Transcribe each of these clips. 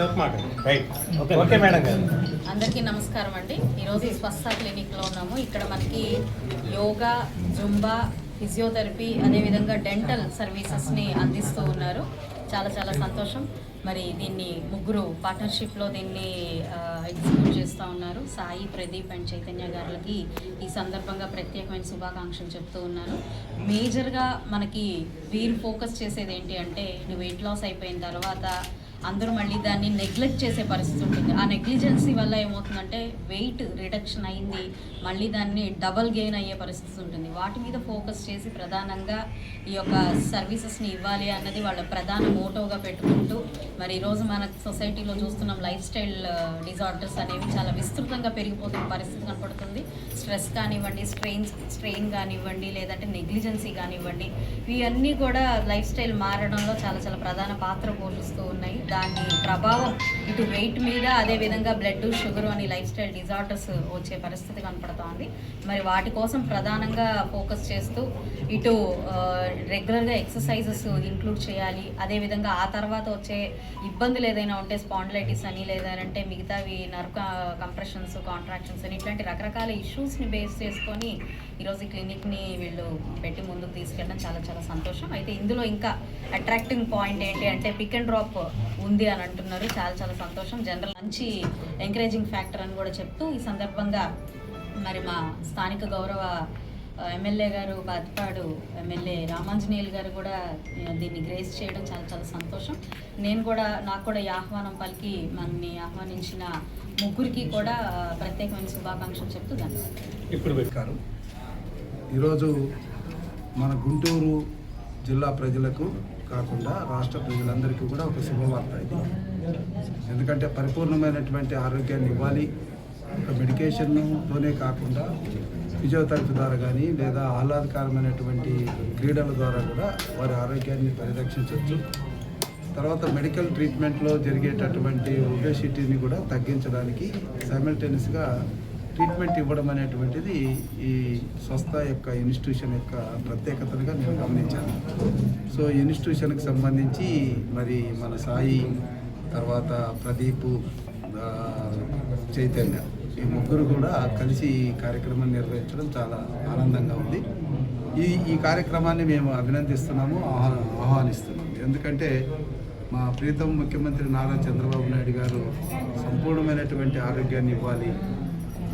Okay madam గారు. అందరికీ నమస్కారం అండి. ఈరోజు స్వస్థ క్లినిక్లో ఉన్నాము. ఇక్కడ మనకి యోగా, జుంబా, ఫిజియోథెరపీ, అదేవిధంగా డెంటల్ సర్వీసెస్ని అందిస్తూ ఉన్నారు. చాలా చాలా సంతోషం. మరి దీన్ని ముగ్గురు పార్ట్నర్షిప్లో దీన్ని ఎగ్జిక్యూట్ చేస్తూ ఉన్నారు. సాయి, ప్రదీప్ అండ్ చైతన్య గారులకి ఈ సందర్భంగా ప్రత్యేకమైన శుభాకాంక్షలు చెప్తూ ఉన్నాను. మేజర్గా మనకి వీరు ఫోకస్ చేసేది ఏంటి అంటే, నువ్వు వెయిట్ లాస్ అయిపోయిన తర్వాత అందరూ మళ్ళీ దాన్ని నెగ్లెక్ట్ చేసే పరిస్థితి ఉంటుంది. ఆ నెగ్లిజెన్సీ వల్ల ఏమవుతుందంటే వెయిట్ రిడక్షన్ అయింది, మళ్ళీ దాన్ని డబల్ గెయిన్ అయ్యే పరిస్థితి ఉంటుంది. వాటి మీద ఫోకస్ చేసి ప్రధానంగా ఈ యొక్క సర్వీసెస్ని ఇవ్వాలి అన్నది వాళ్ళ ప్రధాన మోటోగా పెట్టుకుంటూ, మరి ఈరోజు మన సొసైటీలో చూస్తున్నాం లైఫ్ స్టైల్ డిజార్డర్స్ అనేవి చాలా విస్తృతంగా పెరిగిపోతున్న పరిస్థితి కనపడుతుంది. స్ట్రెస్ కానివ్వండి, స్ట్రెయిన్ కానివ్వండి, లేదంటే నెగ్లిజెన్సీ కానివ్వండి, ఇవన్నీ కూడా లైఫ్ స్టైల్ మారడంలో చాలా చాలా ప్రధాన పాత్ర పోషిస్తూ ఉన్నాయి. దాని ప్రభావం ఇటు వెయిట్ మీద, అదేవిధంగా బ్లడ్, షుగర్ అని లైఫ్ స్టైల్ డిజార్డర్స్ వచ్చే పరిస్థితి కనపడుతోంది. మరి వాటి కోసం ప్రధానంగా ఫోకస్ చేస్తూ ఇటు రెగ్యులర్గా ఎక్సర్సైజెస్ ఇంక్లూడ్ చేయాలి. అదేవిధంగా ఆ తర్వాత వచ్చే ఇబ్బందులు ఏదైనా ఉంటే స్పాండిలైటిస్ అని, లేదంటే మిగతావి నర్వ్ కంప్రెషన్స్, కాంట్రాక్షన్స్ అని, ఇట్లాంటి రకరకాల ఇష్యూస్ని బేస్ చేసుకొని ఈరోజు ఈ క్లినిక్ని వీళ్ళు పెట్టి ముందుకు తీసుకెళ్ళడం చాలా చాలా సంతోషం. అయితే ఇందులో ఇంకా అట్రాక్టింగ్ పాయింట్ ఏంటి అంటే పిక్ అండ్ డ్రాప్ ఉంది అని అంటున్నారు. చాలా చాలా సంతోషం. జనరల్ మంచి ఎంకరేజింగ్ ఫ్యాక్టర్ అని కూడా చెప్తూ ఈ సందర్భంగా మరి మా స్థానిక గౌరవ ఎమ్మెల్యే గారు, బాద్పాడు ఎమ్మెల్యే రామాంజనేయులు గారు కూడా దీన్ని గ్రేస్ చేయడం చాలా చాలా సంతోషం. నాకు కూడా ఈ ఆహ్వానం పలికి మనని ఆహ్వానించిన ముగ్గురికి కూడా ప్రత్యేకమైన శుభాకాంక్షలు చెప్తూ ధన్యవాదాలు. ఇప్పుడు పెట్టారు. ఈరోజు మన గుంటూరు జిల్లా ప్రజలకు కాకుండా రాష్ట్ర ప్రజలందరికీ కూడా ఒక శుభవార్త ఇది. ఎందుకంటే పరిపూర్ణమైనటువంటి ఆరోగ్యాన్ని ఇవ్వాలి. ఒక మెడికేషన్తోనే కాకుండా ఫిజియోథెరపీ ద్వారా కానీ, లేదా ఆహ్లాదకరమైనటువంటి క్రీడల ద్వారా కూడా వారి ఆరోగ్యాన్ని పరిరక్షించవచ్చు. తర్వాత మెడికల్ ట్రీట్మెంట్లో జరిగేటటువంటి ఒబేసిటీని కూడా తగ్గించడానికి సైమల్టేనియస్గా ట్రీట్మెంట్ ఇవ్వడం అనేటువంటిది ఈ స్వస్థ యొక్క ఇన్స్టిట్యూషన్ యొక్క ప్రత్యేకతగా నేను గమనించాను. సో ఇన్స్టిట్యూషన్కి సంబంధించి మరి మన సాయి, తర్వాత ప్రదీప్, చైతన్య, ఈ ముగ్గురు కూడా కలిసి ఈ కార్యక్రమాన్ని నిర్వహించడం చాలా ఆనందంగా ఉంది. ఈ కార్యక్రమాన్ని మేము అభినందిస్తున్నాము, ఆహ్వానిస్తున్నాము. ఎందుకంటే మా ప్రీతం ముఖ్యమంత్రి నారా చంద్రబాబు నాయుడు గారు సంపూర్ణమైనటువంటి ఆరోగ్యాన్ని ఇవ్వాలి,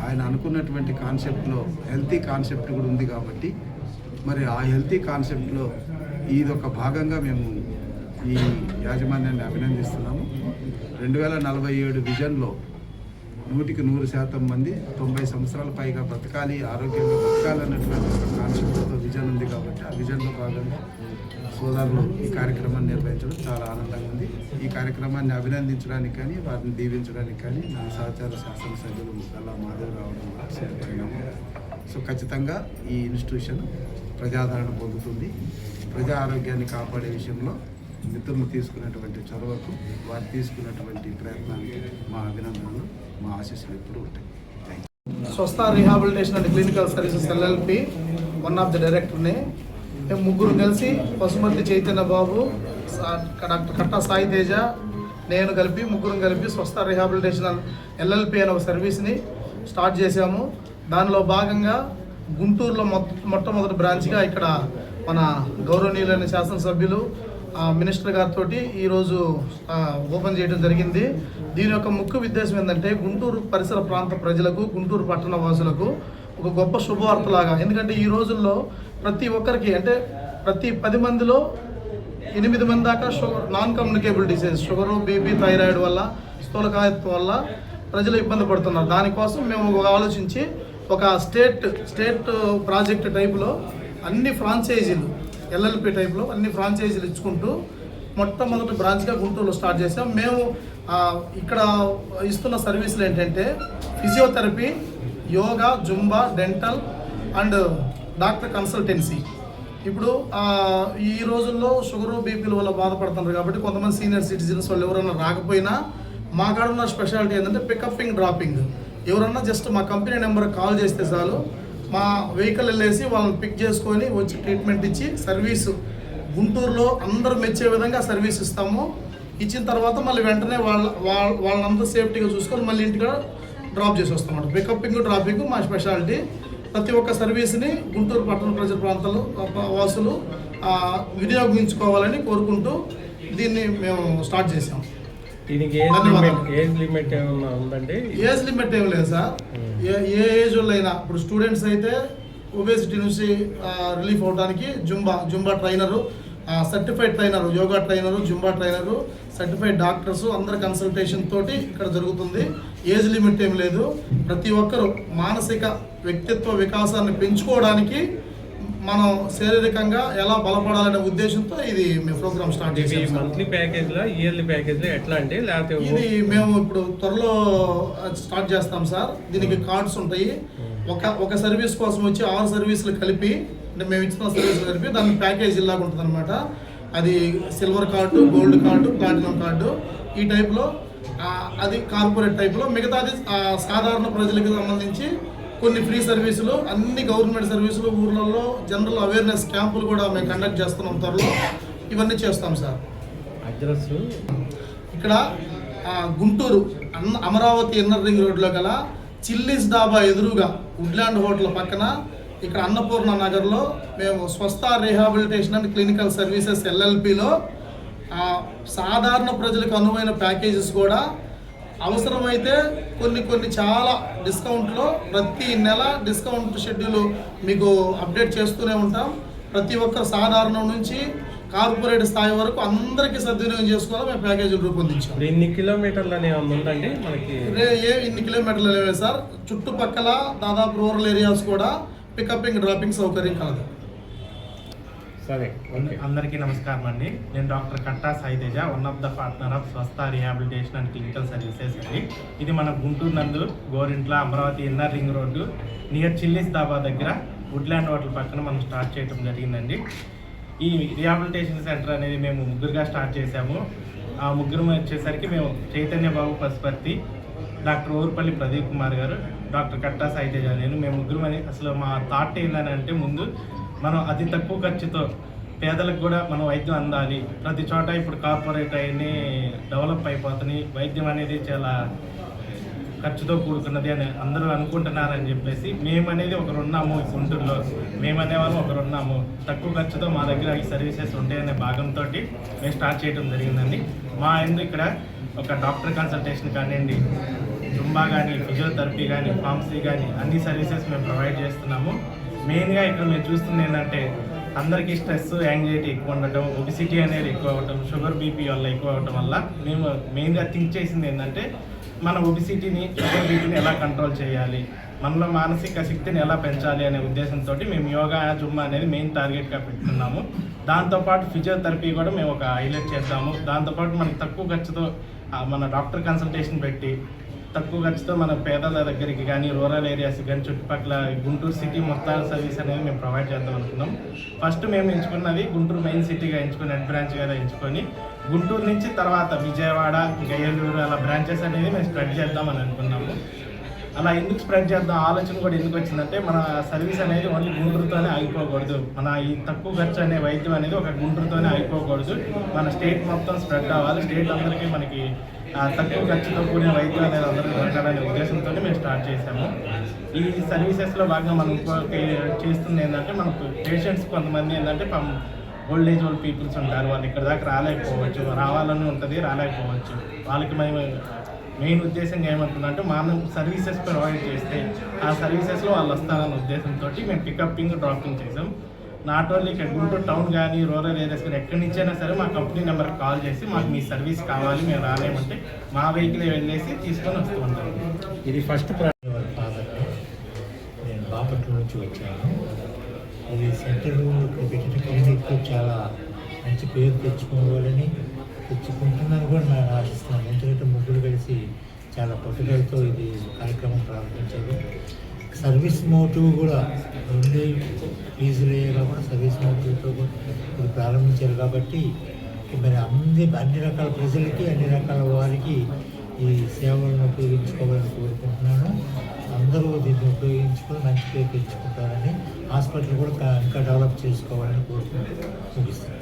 ఆయన అనుకున్నటువంటి కాన్సెప్ట్లో హెల్తీ కాన్సెప్ట్ కూడా ఉంది కాబట్టి, మరి ఆ హెల్తీ కాన్సెప్ట్లో ఇదొక భాగంగా మేము ఈ యాజమాన్యాన్ని అభినందిస్తున్నాము. 2047 విజన్లో 100% మంది 90 సంవత్సరాల పైగా బ్రతకాలి, ఆరోగ్యంగా బ్రతకాలన్నటువంటి ఒక కాన్సెప్ట్తో విజన్ ఉంది కాబట్టి, ఆ విజన్లో భాగంగా సోదరులు ఈ కార్యక్రమాన్ని నిర్వహించడం చాలా ఆనందంగా ఉంది. ఈ కార్యక్రమాన్ని అభినందించడానికి కానీ, వారిని దీవించడానికి కానీ నా సహచార శాసనసభ్యులు ముద్దల్లా మాధవ్ రావడం పరిణామం. సో ఖచ్చితంగా ఈ ఇన్స్టిట్యూషన్ ప్రజాదరణ పొందుతుంది. ప్రజా ఆరోగ్యాన్ని కాపాడే విషయంలో మిత్రులు తీసుకున్నటువంటి చొరవకు, వారు తీసుకున్నటువంటి ప్రయత్నానికి మా అభినందనలు, మా ఆశీస్సులు ఎప్పుడూ ఉంటాయి. స్వస్థ rehabilitation and clinical services LLP one of the డైరెక్టర్ని మేము ముగ్గురు కలిసి పశుమతి చైతన్య బాబు, డాక్టర్ కట్టా సాయి తేజ, నేను కలిపి ముగ్గురం కలిపి స్వస్థ రీహాబిలిటేషన్ ఎల్ఎల్పి అనే ఒక సర్వీస్ని స్టార్ట్ చేశాము. దానిలో భాగంగా గుంటూరులో మొట్టమొదటి బ్రాంచ్గా ఇక్కడ మన గౌరవనీయులైన శాసనసభ్యులు మినిస్టర్ గారితో ఈరోజు ఓపెన్ చేయడం జరిగింది. దీని యొక్క ముఖ్య ఉద్దేశం ఏంటంటే గుంటూరు పరిసర ప్రాంత ప్రజలకు, గుంటూరు పట్టణ వాసులకు ఒక గొప్ప శుభవార్తలాగా. ఎందుకంటే ఈ రోజుల్లో ప్రతి ఒక్కరికి, అంటే ప్రతి 10 మందిలో 8 మంది దాకా non communicable disease, sugar, BP, thyroid వల్ల, స్థూలకాయత్వం వల్ల ప్రజలు ఇబ్బంది పడుతున్నారు. దానికోసం మేము ఆలోచించి ఒక స్టేట్ ప్రాజెక్ట్ టైపులో అన్ని ఫ్రాంచైజీలు, ఎల్ఎల్పి టైప్లో అన్ని ఫ్రాంచైజీలు ఇచ్చుకుంటూ మొట్టమొదటి బ్రాంచ్గా గుంటూరులో స్టార్ట్ చేసాం. మేము ఇక్కడ ఇస్తున్న సర్వీసులు ఏంటంటే physiotherapy, yoga, Zumba, dental and doctor consultancy. ఇప్పుడు ఈ రోజుల్లో షుగరు, బీపీల వల్ల బాధపడుతున్నారు కాబట్టి కొంతమంది సీనియర్ సిటిజన్స్ వాళ్ళు ఎవరైనా రాకపోయినా మా కాడ ఉన్న స్పెషాలిటీ ఏంటంటే పికప్పింగ్, డ్రాపింగ్. ఎవరన్నా జస్ట్ మా కంపెనీ నెంబర్ కాల్ చేస్తే చాలు, మా వెహికల్ వెళ్ళేసి వాళ్ళని పిక్ చేసుకొని వచ్చి ట్రీట్మెంట్ ఇచ్చి సర్వీసు గుంటూరులో అందరూ మెచ్చే విధంగా సర్వీస్ ఇస్తాము. ఇచ్చిన తర్వాత మళ్ళీ వెంటనే వాళ్ళంతా సేఫ్టీగా చూసుకొని మళ్ళీ ఇంటికి డ్రాప్ చేసి వస్తాం. పికప్పింగ్ డ్రాపింగ్ మా స్పెషాలిటీ. ప్రతి ఒక్క సర్వీస్ని గుంటూరు పట్టణ ప్రజల ప్రాంతాలు వాసులు వినియోగించుకోవాలని కోరుకుంటూ దీన్ని మేము స్టార్ట్ చేసాం. దీనికి ఏజ్ లిమిట్ ఏమన్నా ఉందండి? ఏజ్ లిమిట్ ఏం లేదు సార్. ఏ ఏజ్ వాళ్ళు అయినా, ఇప్పుడు స్టూడెంట్స్ అయితే ఒబేసిటీ నుంచి రిలీఫ్ అవడానికి Zumba trainer, certified trainer, yoga trainer, Zumba trainer, certified doctors అందరి కన్సల్టేషన్ తోటి ఇక్కడ జరుగుతుంది. ఏజ్ లిమిట్ ఏం లేదు. ప్రతి ఒక్కరూ మానసిక వ్యక్తిత్వ వికాసాన్ని పెంచుకోవడానికి మనం శారీరకంగా ఎలా బలపడాలనే ఉద్దేశంతో ఇది మేము ప్రోగ్రామ్ స్టార్ట్ చేసాం. మంత్లీ ప్యాకేజ్లో, ఇయర్లీ ప్యాకేజ్లో ఎట్లా అంటే, లేకపోతే ఇది మేము ఇప్పుడు త్వరలో స్టార్ట్ చేస్తాం సార్. దీనికి కార్డ్స్ ఉంటాయి. ఒక సర్వీస్ కోసం వచ్చి 6 సర్వీసులు కలిపి, అంటే మేము ఇచ్చిన సర్వీసులు కలిపి దాని ప్యాకేజ్ ఇలాగా ఉంటుంది అనమాట. అది silver card, gold card, platinum card, ఈ టైప్లో. అది కార్పొరేట్ టైప్లో. మిగతాది సాధారణ ప్రజలకు సంబంధించి కొన్ని ఫ్రీ సర్వీసులు, అన్ని గవర్నమెంట్ సర్వీసులు, ఊర్లలో జనరల్ అవేర్నెస్ క్యాంపులు కూడా మేము కండక్ట్ చేస్తున్నాం త్వరలో. ఇవన్నీ చేస్తాం సార్. అడ్రస్ ఇక్కడ గుంటూరు అమరావతి ఇన్నర్ రింగ్ రోడ్లో గల చిల్లీస్ డాబా ఎదురుగా వుడ్లాండ్ హోటల్ పక్కన ఇక్కడ అన్నపూర్ణ నగర్లో మేము స్వస్థ రీహాబిలిటేషన్ అండ్ క్లినికల్ సర్వీసెస్ ఎల్ఎల్పిలో సాధారణ ప్రజలకు అనువైన ప్యాకేజెస్ కూడా, అవసరమైతే కొన్ని చాలా డిస్కౌంట్లో ప్రతి నెల డిస్కౌంట్ షెడ్యూల్ మీకు అప్డేట్ చేస్తూనే ఉంటాం. ప్రతి ఒక్క సాధారణం నుంచి కార్పొరేట్ స్థాయి వరకు అందరికీ సద్వినియోగం చేసుకోవాలి మేము ప్యాకేజీలు రూపొందించాం. ఎన్ని కిలోమీటర్లు ఉందండి మనకి? ఇన్ని కిలోమీటర్లు లేవే సార్. చుట్టుపక్కల దాదాపు రూరల్ ఏరియాస్ కూడా పికప్పింగ్ డ్రాపింగ్ సౌకర్యం కలదు. సరే, అందరికీ నమస్కారం అండి. నేను doctor Katta Sai Teja, one of the partner of Swasthya rehabilitation and clinical services అండి. ఇది మన గుంటూరు నందు Gorantla Amaravati inner ring road near chillies dhaba దగ్గర వుడ్లాండ్ హోటల్ పక్కన మనం స్టార్ట్ చేయడం జరిగిందండి. ఈ రీహాబిలిటేషన్ సెంటర్ అనేది మేము ముగ్గురుగా స్టార్ట్ చేశాము. ఆ ముగ్గురు వచ్చేసరికి మేము చైతన్య బాబు పశుపతి, డాక్టర్ ఓరుపల్లి ప్రదీప్ కుమార్ గారు, డాక్టర్ కట్టా సాయితేజ మేము ముగ్గురు. అసలు మా థాట్ ఏంటంటే, ముందు మనం అతి తక్కువ ఖర్చుతో పేదలకు కూడా మనం వైద్యం అందాలి. ప్రతి చోట ఇప్పుడు కార్పొరేట్ అయ్యి డెవలప్ అయిపోతున్నాయి, వైద్యం అనేది చాలా ఖర్చుతో కూడుకున్నది అని అందరూ అనుకుంటున్నారని చెప్పేసి మేమనేది ఒకరున్నాము గుంటూరులో, మేమనేవాళ్ళం ఒకరున్నాము, తక్కువ ఖర్చుతో మా దగ్గర ఈ సర్వీసెస్ ఉంటాయనే భాగంతో మేము స్టార్ట్ చేయడం జరిగిందండి. మా ఎందుకు ఇక్కడ ఒక డాక్టర్ కన్సల్టేషన్ కానివ్వండి, జుంబా కానీ, ఫిజియోథెరపీ కానీ, ఫార్మసీ కానీ అన్ని సర్వీసెస్ మేము ప్రొవైడ్ చేస్తున్నాము. మెయిన్గా ఇక్కడ మేము చూస్తుంది ఏంటంటే, అందరికీ స్ట్రెస్, యాంగ్జైటీ ఎక్కువ ఉండటం, ఒబిసిటీ అనేది ఎక్కువ అవ్వటం, షుగర్ బీపీ వల్ల ఎక్కువ అవ్వటం వల్ల మేము మెయిన్గా థింక్ చేసింది ఏంటంటే, మన ఒబిసిటీని, షుగర్ బీపీని ఎలా కంట్రోల్ చేయాలి, మనలో మానసిక శక్తిని ఎలా పెంచాలి అనే ఉద్దేశంతో మేము యోగా, జుంబా అనేది మెయిన్ టార్గెట్గా పెట్టుకున్నాము. దాంతోపాటు ఫిజియోథెరపీ కూడా మేము ఒక హైలైట్ చేస్తాము. దాంతోపాటు మనకి తక్కువ ఖర్చుతో మన డాక్టర్ కన్సల్టేషన్ పెట్టి, తక్కువ ఖర్చుతో మన పేదల దగ్గరికి కానీ, రూరల్ ఏరియాస్ కానీ, చుట్టుపక్కల గుంటూరు సిటీ మొత్తాల సర్వీస్ అనేది మేము ప్రొవైడ్ చేద్దాం అనుకున్నాం. ఫస్ట్ మేము ఎంచుకున్నది గుంటూరు మెయిన్ సిటీగా ఎంచుకొని, హెడ్ బ్రాంచ్గా ఎంచుకొని, గుంటూరు నుంచి తర్వాత విజయవాడ, గయ్యలూరు అలా బ్రాంచెస్ అనేది మేము స్ప్రెడ్ చేద్దామని అనుకున్నాము. అలా ఎందుకు స్ప్రెడ్ చేద్దాం ఆలోచన కూడా ఎందుకు వచ్చిందంటే, మన సర్వీస్ అనేది ఓన్లీ గుంటూరుతోనే ఆగిపోకూడదు. మన ఈ తక్కువ ఖర్చు అనే వైద్యం అనేది ఒక గుంటూరుతోనే ఆగిపోకూడదు. మన స్టేట్ మొత్తం స్ప్రెడ్ అవ్వాలి. స్టేట్ అందరికీ మనకి తక్కువ ఖర్చుతో కూడిన వైద్యం అనేది అందరికీ దొరకాలనే ఉద్దేశంతో మేము స్టార్ట్ చేసాము. ఈ సర్వీసెస్లో భాగంగా మనం చేస్తుంది ఏంటంటే, మనకు పేషెంట్స్ కొంతమంది ఏంటంటే ఓల్డ్ ఏజ్ ఓల్డ్ పీపుల్స్ ఉంటారు, వాళ్ళు ఇక్కడ దాకా రాలేకపోవచ్చు, రావాలని ఉంటుంది, రాలేకపోవచ్చు. వాళ్ళకి మేము మెయిన్ ఉద్దేశంగా ఏమంటుందంటే, మనం సర్వీసెస్ ప్రొవైడ్ చేస్తే ఆ సర్వీసెస్లో వాళ్ళు వస్తారన్న ఉద్దేశంతో మేము పికప్పింగ్, డ్రాపింగ్ చేసాం. నాట్ ఓన్లీ ఇక్కడ గుంటూరు టౌన్ కానీ, రూరల్ ఏరియాస్ కానీ ఎక్కడి నుంచైనా సరే మా కంపెనీ నెంబర్కి కాల్ చేసి మాకు మీ సర్వీస్ కావాలి, మేము రాలేమంటే మా వెహికల్ వెళ్ళేసి తీసుకొని వస్తూ ఉంటాం. ఇది ఫస్ట్ నేను బాపట్ల నుంచి వచ్చాను. ఇది సెంటర్ పెట్టిన క్లినిక్ చాలా మంచి పేరు తెచ్చుకుంటున్నాను కూడా నేను ఆశిస్తున్నాను. ఎందుకంటే ముగ్గురు కలిసి చాలా పట్టుదలతో ఇది కార్యక్రమం ప్రారంభించారు. సర్వీస్ మోటివ్ కూడా ఓన్లీ ఫీజులే కాకుండా సర్వీస్ మోటివ్తో కూడా ఇది ప్రారంభించారు. కాబట్టి మరి అన్ని రకాల ప్రజలకి, అన్ని రకాల వారికి ఈ సేవలను ఉపయోగించుకోవాలని కోరుకుంటున్నాను. అందరూ దీన్ని ఉపయోగించుకొని మంచి పేరు తెచ్చుకుంటారని, హాస్పిటల్ కూడా ఇంకా డెవలప్ చేసుకోవాలని కోరుకుంటూ ముగిస్తాను.